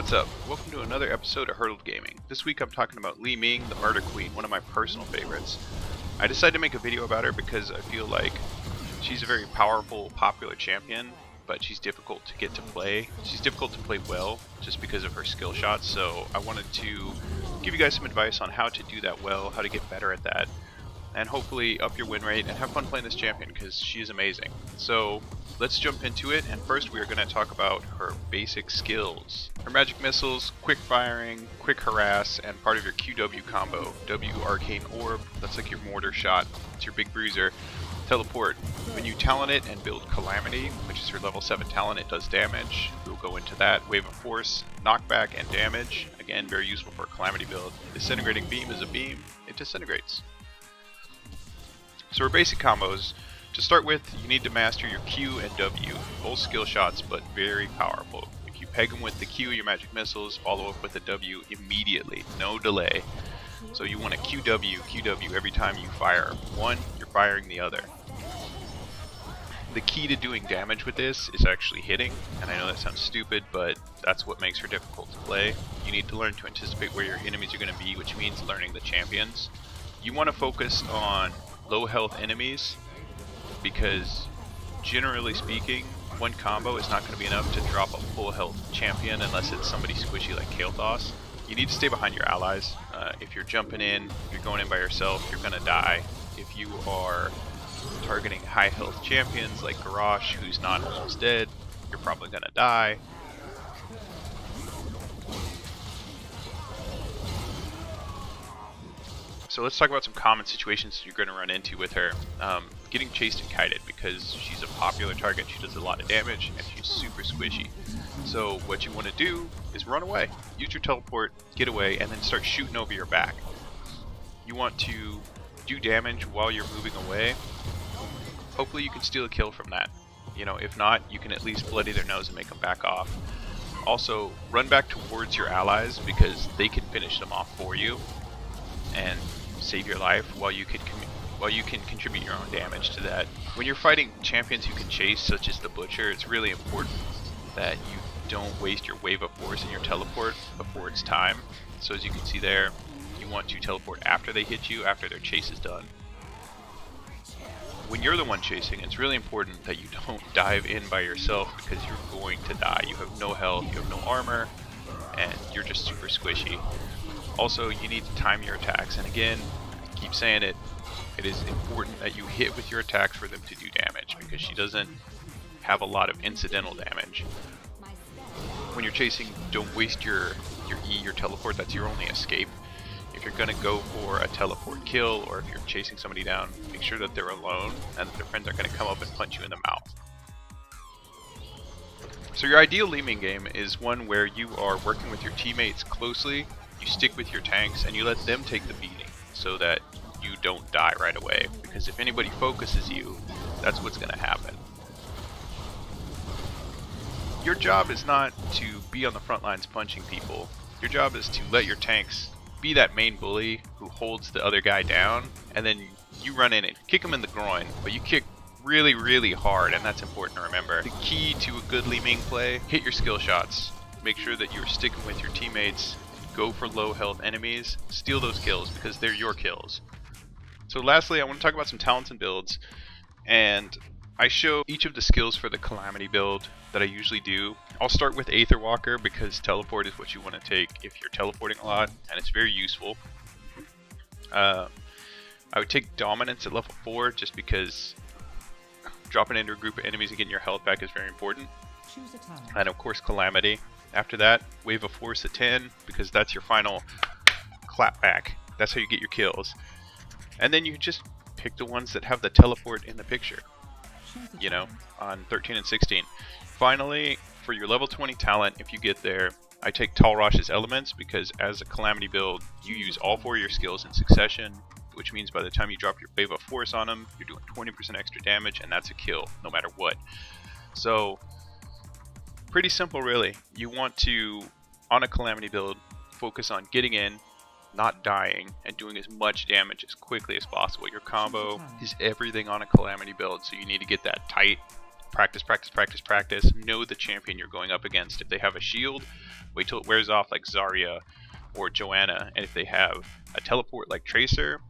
What's up? Welcome to another episode of Hurdled Gaming. This week I'm talking about Leyming, the Murder Queen, one of my personal favorites. I decided to make a video about her because I feel like she's a very powerful, popular champion, but she's difficult to get to play. She's difficult to play well just because of her skill shots, so I wanted to give you guys some advice on how to do that well, how to get better at that, and hopefully up your win rate and have fun playing this champion because she is amazing. So let's jump into it, and first we are going to talk about her basic skills. Her magic missiles, quick firing, quick harass, and part of your QW combo. W arcane orb, that's like your mortar shot, it's your big bruiser. Teleport, when you talent it and build calamity, which is her level 7 talent, it does damage. We'll go into that. Wave of force, knockback, and damage. Again, very useful for a calamity build. Disintegrating beam is a beam, it disintegrates. So her basic combos, to start with, you need to master your Q and W, both skill shots but very powerful. If you peg them with the Q, your magic missiles, follow up with a W immediately, no delay. So you want a QW every time you fire one, you're firing the other. The key to doing damage with this is actually hitting, and I know that sounds stupid, but that's what makes her difficult to play. You need to learn to anticipate where your enemies are going to be, which means learning the champions. You want to focus on low health enemies, because generally speaking, one combo is not going to be enough to drop a full health champion unless it's somebody squishy like Kael'thas. You need to stay behind your allies. If you're jumping in, if you're going in by yourself, you're going to die. If you are targeting high health champions like Garrosh, who's not almost dead, you're probably going to die. So let's talk about some common situations you're going to run into with her. Getting chased and kited, because she's a popular target, she does a lot of damage, and she's super squishy. So what you want to do is run away. Use your teleport, get away, and then start shooting over your back. You want to do damage while you're moving away. Hopefully you can steal a kill from that. You know, if not, you can at least bloody their nose and make them back off. Also, run back towards your allies, because they can finish them off for you and save your life while you can contribute your own damage to that. When you're fighting champions who can chase, such as the Butcher, it's really important that you don't waste your wave of force and your teleport before it's time. So as you can see there, you want to teleport after they hit you, after their chase is done. When you're the one chasing, it's really important that you don't dive in by yourself, because you're going to die. You have no health, you have no armor, and you're just super squishy. Also, you need to time your attacks, and again, I keep saying it, it is important that you hit with your attacks for them to do damage, because she doesn't have a lot of incidental damage. When you're chasing, don't waste your E, your teleport, that's your only escape. If you're going to go for a teleport kill, or if you're chasing somebody down, make sure that they're alone and that their friends aren't going to come up and punch you in the mouth. So your ideal Leyming game is one where you are working with your teammates closely, you stick with your tanks, and you let them take the beating so that you don't die right away, because if anybody focuses you, that's what's going to happen. Your job is not to be on the front lines punching people. Your job is to let your tanks be that main bully who holds the other guy down, and then you run in and kick him in the groin, but you kick really, really hard, and that's important to remember. The key to a good Leyming play, hit your skill shots. Make sure that you're sticking with your teammates. Go for low health enemies. Steal those kills, because they're your kills. So lastly, I want to talk about some talents and builds, and I show each of the skills for the Calamity build that I usually do. I'll start with Aether Walker, because teleport is what you want to take if you're teleporting a lot, and it's very useful. I would take Dominance at level 4, just because dropping into a group of enemies and getting your health back is very important. And of course Calamity. After that, Wave of Force at 10, because that's your final clap back. That's how you get your kills. And then you just pick the ones that have the teleport in the picture, you know, on 13 and 16. Finally, for your level 20 talent, if you get there, I take Talrosh's Elements, because as a Calamity build, you use all 4 of your skills in succession, which means by the time you drop your Wave of Force on them, you're doing 20% extra damage, and that's a kill, no matter what. So, pretty simple really. You want to, on a Calamity build, focus on getting in, not dying, and doing as much damage as quickly as possible. Your combo is everything on a Calamity build, so you need to get that tight practice, practice, practice, practice. Know the champion you're going up against. If they have a shield, wait till it wears off like Zarya or Joanna. And if they have a teleport like Tracer,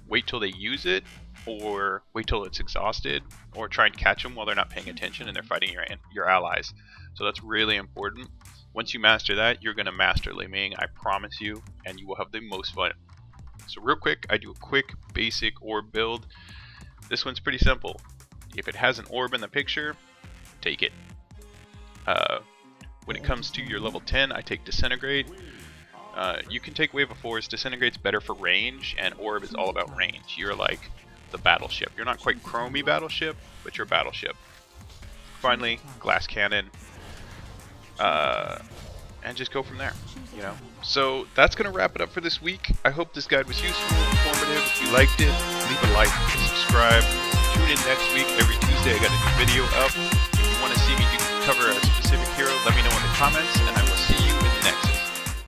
wait till they use it, or wait till it's exhausted, or try and catch them while they're not paying attention and they're fighting your allies. So that's really important. Once you master that, you're going to master Leyming, I promise you, and you will have the most fun. So real quick, I do a quick basic orb build. This one's pretty simple. If it has an orb in the picture, take it. When it comes to your level 10, I take Disintegrate. You can take Wave of Force. Disintegrate's better for range, and Orb is all about range. You're like the battleship. You're not quite Chromie battleship, but you're battleship. Finally, Glass Cannon. And just go from there, you know. So that's gonna wrap it up for this week. I hope this guide was useful, informative. If you liked it, leave a like, subscribe. Tune in next week. Every Tuesday I got a new video up. If you want to see me cover a specific hero, let me know in the comments, and I'm